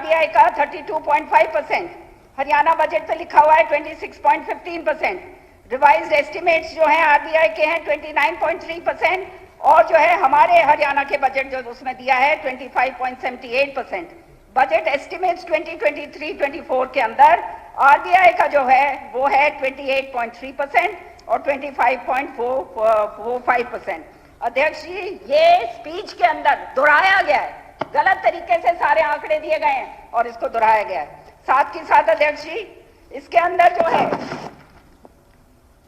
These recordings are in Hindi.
आरबीआई का 32.5%, हरियाणा बजट पे लिखा हुआ है 26.15%, रिवाइज्ड एस्टिमेट्स जो हैं आरबीआई के हैं 29.3%, और जो है हमारे हरियाणा के बजट जो उसमें दिया है 25.78%। बजट एस्टिमेट्स 2023-24 के अंदर आरबीआई का जो है वो है 28.3% और 25.45%। अध्यक्ष जी, ये स्पीच के अंदर दोहराया गया है, गलत तरीके से सारे आंकड़े दिए गए हैं और इसको दोहराया गया है। साथ के साथ अध्यक्ष जी, इसके अंदर जो है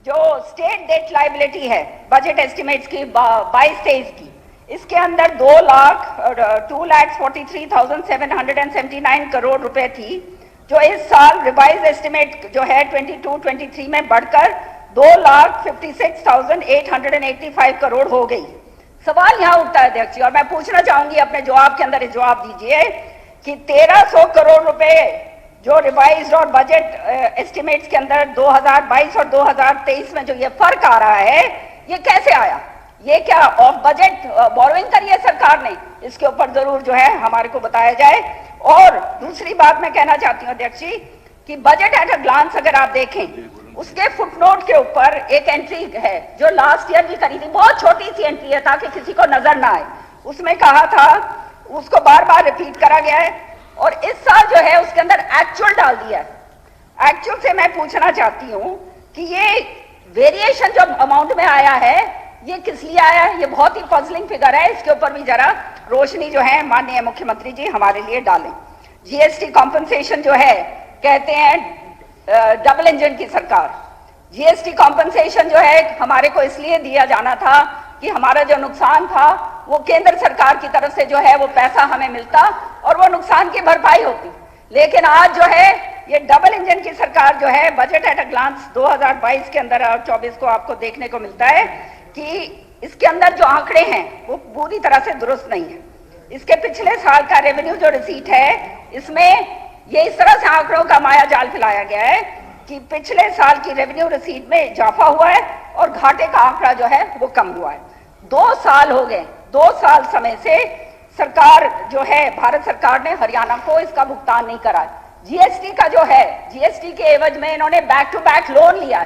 जो स्टेट डेट लायबिलिटी है बजट एस्टिमेट्स की 22-23 की, इसके अंदर 2,43,779 करोड़ रुपए थी, जो इस साल रिवाइज एस्टिमेट जो है 22-23 में बढ़कर 2,56,885 करोड़ हो गई। सवाल यहाँ उठता है अध्यक्ष जी, और मैं पूछना चाहूंगी अपने जवाब के अंदर जवाब दीजिए कि 1,300 करोड़ रुपए जो रिवाइज्ड और बजट एस्टिमेट्स के अंदर 2022 और 2023 में जो ये फर्क आ रहा है, ये कैसे आया? ये क्या ऑफ बजट बोरोइंग करी है सरकार ने? इसके ऊपर जरूर जो है हमारे को बताया जाए। और दूसरी बात मैं कहना चाहती हूँ अध्यक्ष जी कि बजट एट अ ग्लांस अगर आप देखें, उसके फुटनोट के ऊपर एक एंट्री है जो लास्ट ईयर भी करी थी, बहुत छोटी सी एंट्री है ताकि किसी को नजर ना आए। उसमें कहा था, उसको बार बार रिपीट करा गया है, और इस साल जो है उसके अंदर एक्चुअल डाल दिया है। एक्चुअल से मैं पूछना चाहती हूँ कि ये वेरिएशन जो अमाउंट में आया है, ये किस लिए आया है? ये बहुत ही पजलिंग फिगर है, इसके ऊपर भी जरा रोशनी जो है माननीय मुख्यमंत्री जी हमारे लिए डालें। जीएसटी कॉम्पनसेशन जो है, कहते हैं डबल इंजन की सरकार। जीएसटी कॉम्पनसेशन जो है हमारे को इसलिए दिया जाना था कि हमारा जो नुकसान था वो केंद्र सरकार की तरफ से जो है वो पैसा हमें मिलता और वो नुकसान की भरपाई होती। लेकिन आज जो है ये डबल इंजन की सरकार जो है, बजट एट अ ग्लांस 2022 के अंदर और 24 को आपको देखने को मिलता है कि इसके अंदर जो आंकड़े हैं वो पूरी तरह से दुरुस्त नहीं है। इसके पिछले साल का रेवेन्यू जो रिसीट है, इसमें ये इस तरह से आंकड़ों का माया जाल फैलाया गया है कि पिछले साल की रेवेन्यू रिसीट में इजाफा हुआ है और घाटे का आंकड़ा जो है वो कम हुआ है। 2 साल हो गए, 2 साल समय से सरकार जो है, भारत सरकार ने हरियाणा को इसका भुगतान नहीं करा। जीएसटी का जो है, जीएसटी के एवज में इन्होंने बैक टू बैक लोन लिया,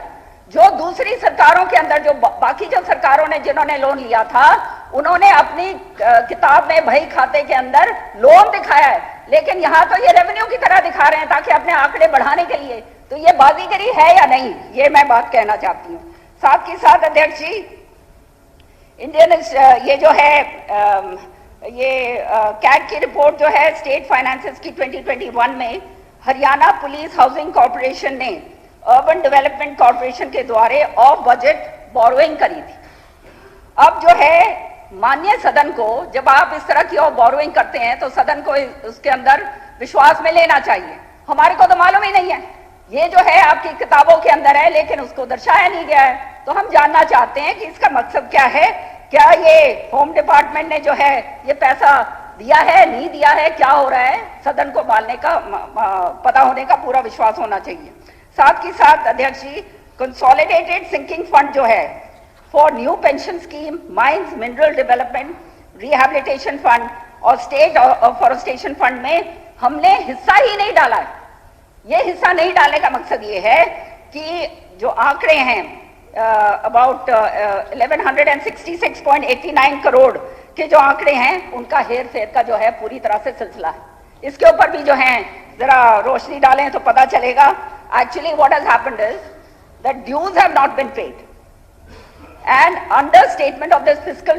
जो दूसरी सरकारों के अंदर जो बाकी जो सरकारों ने जिन्होंने लोन लिया था, उन्होंने अपनी किताब में बही खाते के अंदर लोन दिखाया है, लेकिन यहाँ तो ये रेवेन्यू की तरह दिखा रहे हैं ताकि अपने आंकड़े बढ़ाने के लिए। तो ये बाजीगरी है या नहीं, ये मैं बात कहना चाहती हूँ। साथ ही साथ अध्यक्ष जी, इंडियन ये जो है कैग की रिपोर्ट जो है स्टेट फाइनेंसेस की 2021 में हरियाणा पुलिस हाउसिंग कॉर्पोरेशन ने अर्बन डेवलपमेंट कॉर्पोरेशन के द्वारा ऑफ बजट बोरोइंग करी थी। अब जो है माननीय सदन को, जब आप इस तरह की ऑफ बोरोइंग करते हैं तो सदन को उसके अंदर विश्वास में लेना चाहिए। हमारे को तो मालूम ही नहीं है, ये जो है आपकी किताबों के अंदर है लेकिन उसको दर्शाया नहीं गया है। तो हम जानना चाहते हैं कि इसका मकसद क्या है? क्या ये होम डिपार्टमेंट ने जो है ये पैसा दिया है, नहीं दिया है, क्या हो रहा है? सदन को मानने का पता होने का पूरा विश्वास होना चाहिए। साथ ही साथ अध्यक्ष जी, कंसोलिडेटेड सिंकिंग फंड जो है for new pension scheme, mines mineral development rehabilitation fund और स्टेट फॉरेस्टेशन फंड में हमने हिस्सा ही नहीं डाला है। ये हिस्सा नहीं डालने का मकसद ये है कि जो आंकड़े हैं अबाउट 1166.89 करोड़ के जो आंकड़े हैं, उनका हेर फेर का जो है पूरी तरह से सिलसिला है। इसके ऊपर भी जो है जरा रोशनी डालें तो पता चलेगा। Actually what has happened is that dues have not been paid and understatement of this fiscal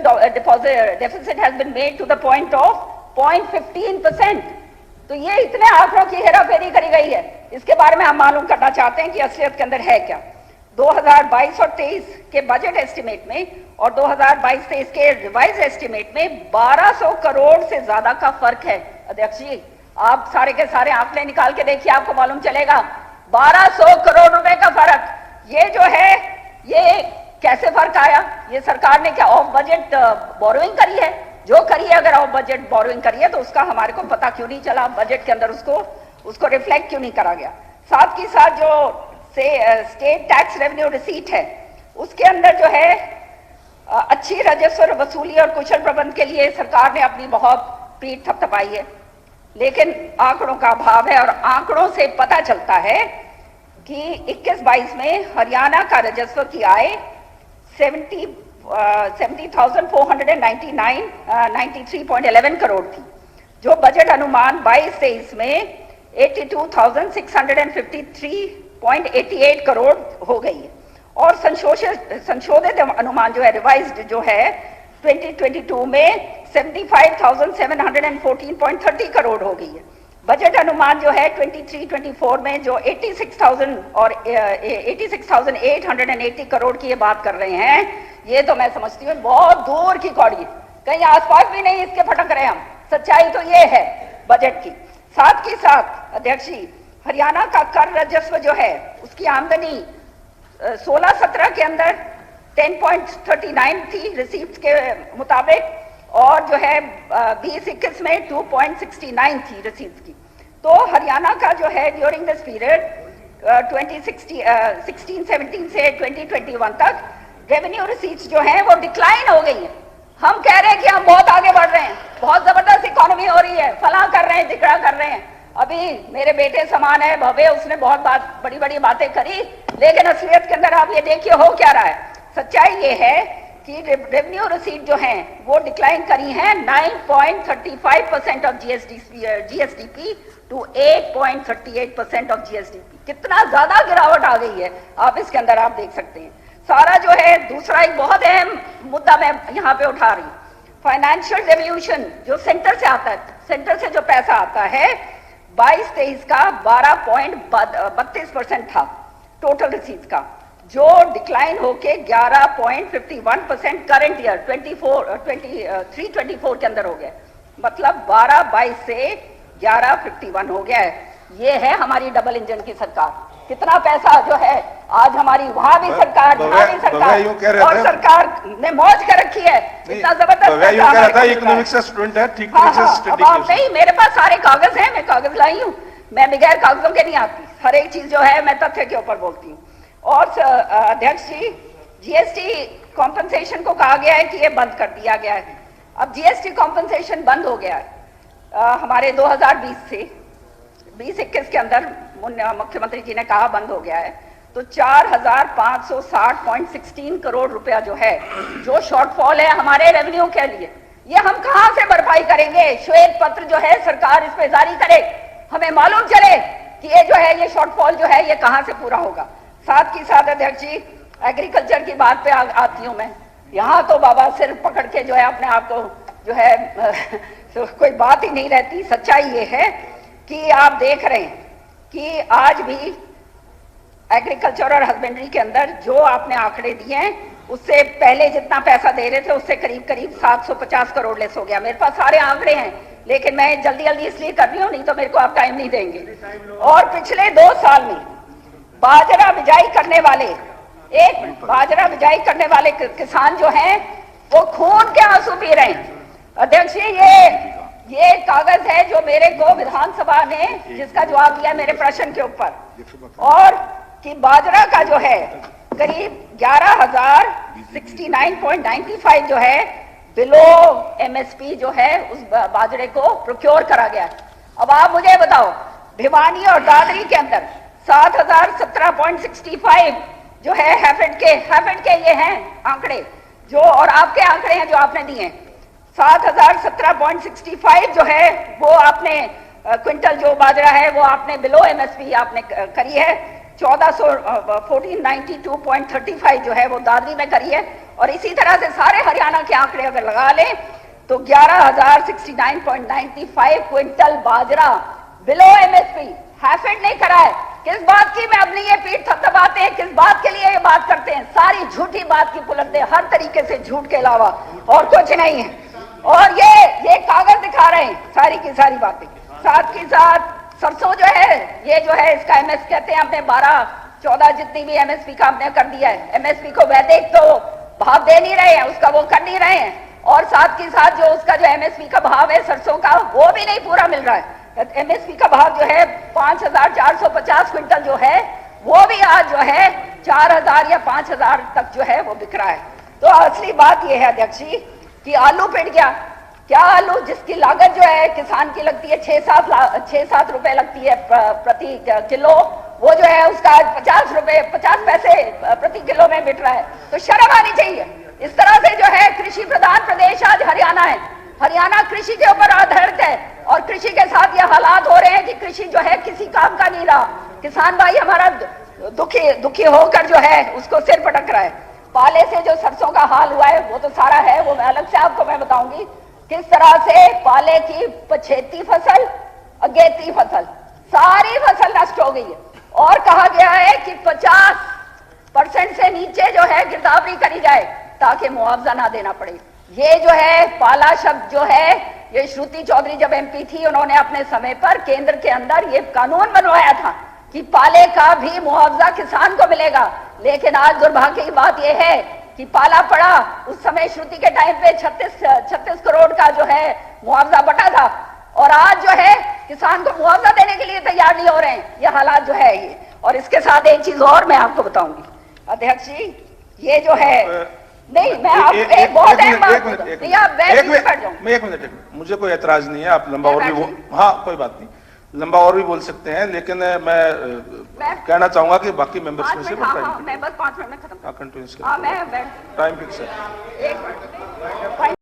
deficit has been made to the point of 0.15%। तो ये इतने आंकड़ों की हेराफेरी करी गई है, इसके बारे में हम मालूम करना चाहते हैं कि असलियत के अंदर है क्या। 2022 और 23 के बजट एस्टिमेट में और 2022-23 के रिवाइज एस्टिमेट में 1200 करोड़ से ज्यादा का फर्क है। अध्यक्ष जी, आप सारे के सारे आंकड़े निकाल के देखिए, आपको मालूम चलेगा 1200 करोड़ रुपए का फर्क। ये जो है ये कैसे फर्क आया? ये सरकार ने क्या ऑफ बजट बोरोइंग करी है? जो करी है, अगर ऑफ बजट बोरोइंग करी है तो उसका हमारे को पता क्यों नहीं चला? बजट के अंदर उसको रिफ्लेक्ट क्यों नहीं करा गया? साथ ही साथ जो स्टेट टैक्स रेवेन्यू रिसीट है, उसके अंदर जो है अच्छी राजस्व वसूली और कुशल प्रबंध के लिए सरकार ने अपनी बहुत पीठ थपथपाई है। लेकिन आंकड़ों का अभाव है और आंकड़ों से पता चलता है कि 21-22 में हरियाणा का राजस्व की आय 70,499.93 करोड़ थी, जो बजट अनुमान 22-23 में 82,653.88 करोड़ हो गई है और संशोधित अनुमान जो है रिवाइज्ड जो है 2022 में 75,714.30 करोड़ हो गई है। बजट अनुमान जो है 23-24 में जो 86,000 और 86,880 करोड़ की ये बात कर रहे हैं, ये तो मैं समझती हूँ बहुत दूर की कौड़ी है, कहीं आसपास भी नहीं इसके फटक रहे हम। सच्चाई तो ये है बजट की। साथ के साथ अध्यक्ष जी, हरियाणा का कर राजस्व जो है उसकी आमदनी 16-17 के अंदर 10.39 थी रिसीप्ट के मुताबिक और जो है 20-21 में 2.69 थी रिसीप्ट की। तो हरियाणा का जो है ड्यूरिंग दिस पीरियड 2016-17 से 2021 तक रेवेन्यू रिसीप्ट जो है वो डिक्लाइन हो गई है। हम कह रहे हैं कि हम बहुत आगे बढ़ रहे हैं, बहुत जबरदस्त इकोनॉमी हो रही है, फला कर रहे हैं, जिकड़ा कर रहे हैं। अभी मेरे बेटे समान है भव्य, उसने बहुत बड़ी बड़ी बातें करी, लेकिन असलियत के अंदर आप ये देखिए हो क्या रहा है। सच्चाई ये है कि रेवेन्यू रिसीट जो हैं वो डिक्लाइन करी हैं 9.35% of GSDP to 8.38% of GSDP. कितना ज्यादा गिरावट आ गई है, आप इसके अंदर आप देख सकते हैं। सारा जो है दूसरा एक बहुत अहम मुद्दा मैं यहाँ पे उठा रही हूँ, फाइनेंशियल डेवल्यूशन जो सेंटर से आता है, सेंटर से जो पैसा आता है 22-23 का 12.32% था टोटल रिसीट्स का, जो डिक्लाइन होके 11.51% करंट ईयर 23-24 के अंदर हो गया। मतलब 12-22 से 11.51 हो गया है। ये है हमारी डबल इंजन की सरकार। कितना पैसा जो है आज हमारी वहां भी सरकार, जहां भी सरकार, और सरकार ने मौज कर रखी है। इतना जबरदस्त इकोनॉमिक्स स्टूडेंट है, ठीक नहीं, मेरे पास सारे कागज हैं, मैं कागज लाई हूँ, मैं बगैर कागजों के नहीं आती। हर एक चीज जो है मैं तथ्य के ऊपर बोलती हूँ। और अध्यक्ष जी, जीएसटी कॉम्पनसेशन को कहा गया है कि ये बंद कर दिया गया है। अब जीएसटी कॉम्पनसेशन बंद हो गया है हमारे 2020 से 2021 के अंदर मुख्यमंत्री जी ने कहा बंद हो गया है। तो 4,560.16 करोड़ रुपया जो है, जो शॉर्टफॉल है हमारे रेवेन्यू के लिए, ये हम कहां से भरपाई करेंगे? श्वेत पत्र जो है सरकार इस पे जारी करे, हमें मालूम चले कि ये जो है ये शॉर्टफॉल जो है ये कहां से पूरा होगा। साथ ही साथ अध्यक्ष जी, एग्रीकल्चर की बात पे आती हूं मैं। यहाँ तो बाबा सिर पकड़ के जो है अपने आप को जो है तो कोई बात ही नहीं रहती। सच्चाई ये है कि आप देख रहे हैं कि आज भी एग्रीकल्चर और हस्बेंड्री के अंदर जो आपने आंकड़े दिए हैं, उससे पहले जितना पैसा दे रहे थे उससे करीब करीब 750 करोड़ लेस हो गया। मेरे पास सारे आंकड़े हैं, लेकिन मैं जल्दी जल्दी इसलिए कर रही हूँ, नहीं तो मेरे को आप टाइम नहीं देंगे। और पिछले 2 साल में बाजरा बिजाई करने वाले किसान जो हैं वो खून के आंसू पी रहे हैं। अध्यक्ष जी, ये कागज है जो मेरे को विधानसभा ने जिसका जवाब दिया मेरे प्रश्न के ऊपर, और कि बाजरा का जो है करीब 11,069.95 जो है बिलो एमएसपी जो है उस बाजरे को प्रोक्योर करा गया। अब आप मुझे बताओ, भिवानी और दादरी के अंदर 7,017.65 जो है हैफेड के ये हैं आंकड़े जो, और आपके आंकड़े हैं जो आपने दिए। 7,017.65 जो है वो आपने क्विंटल जो बाजरा है वो आपने बिलो एमएसपी आपने करी है। 1492.35 जो है वो दादरी में करी है। और इसी तरह से सारे हरियाणा के आंकड़े अगर लगा लें तो 11,069.95 क्विंटल बाजरा बिलो एमएसपी हैफेड नहीं करा है। किस बात की मैं अपनी ये पीठ थपथपाते हैं, किस बात के लिए ये बात करते हैं? सारी झूठी बात की पुलंदे, हर तरीके से झूठ के अलावा और कुछ नहीं है। और ये कागज दिखा रहे हैं सारी की सारी बातें। साथ ही साथ सरसों जो है, ये जो है इसका एमएस कहते हैं हमने 12-14 जितनी भी एमएसपी का हमने कर दिया है। एमएसपी को वैदिक तो भाव दे नहीं रहे हैं, उसका वो कर नहीं रहे हैं। और साथ ही साथ जो उसका जो एमएसपी का भाव है सरसों का, वो भी नहीं पूरा मिल रहा है। एमएसपी का भाव जो है 5,450 क्विंटल जो है वो भी आज जो है 4,000 या 5,000 तक जो है वो बिक रहा है। तो असली बात ये है अध्यक्ष जी कि आलू पिट गया, क्या आलू जिसकी लागत जो है किसान की लगती है 6-7 रुपए लगती है प्रति किलो, वो जो है उसका 50 पैसे प्रति किलो में बिक रहा है। तो शर्म आनी चाहिए। इस तरह से जो है कृषि प्रधान प्रदेश आज हरियाणा है, हरियाणा कृषि के ऊपर आधारित है और कृषि के साथ ये हालात हो रहे हैं कि कृषि जो है किसी काम का नहीं रहा। किसान भाई हमारा दुखी होकर जो है उसको सिर पटक रहा है। पाले से जो सरसों का हाल हुआ है वो तो सारा है, वो मैं अलग से आपको मैं बताऊंगी किस तरह से पाले की पछेती फसल, अगेती फसल, सारी फसल नष्ट हो गई है। और कहा गया है कि 50% से नीचे जो है गिरदावरी करी जाए ताकि मुआवजा ना देना पड़े। ये जो है पाला शब्द जो है, ये श्रुति चौधरी जब एमपी थी उन्होंने अपने समय पर केंद्र के अंदर ये कानून बनवाया था कि पाले का भी मुआवजा किसान को मिलेगा। लेकिन आज दुर्भाग्य की बात यह है कि पाला पड़ा, उस समय श्रुति के टाइम पे 36 करोड़ का जो है मुआवजा बटा था और आज जो है किसान को मुआवजा देने के लिए तैयार नहीं हो रहे हैं। ये हालात जो है ये। और इसके साथ एक चीज और मैं आपको बताऊंगी अध्यक्ष जी, ये जो है नहीं मैं आप एक बहुत एक मिनट, मुझे कोई एतराज नहीं है, आप लंबा और भी हाँ कोई बात नहीं, लंबा और भी बोल सकते हैं, लेकिन मैं कहना चाहूंगा कि बाकी मेंबर्स में से मैं बस 5 मिनट में खत्म कंटिन्यूस टाइम फिक्स है।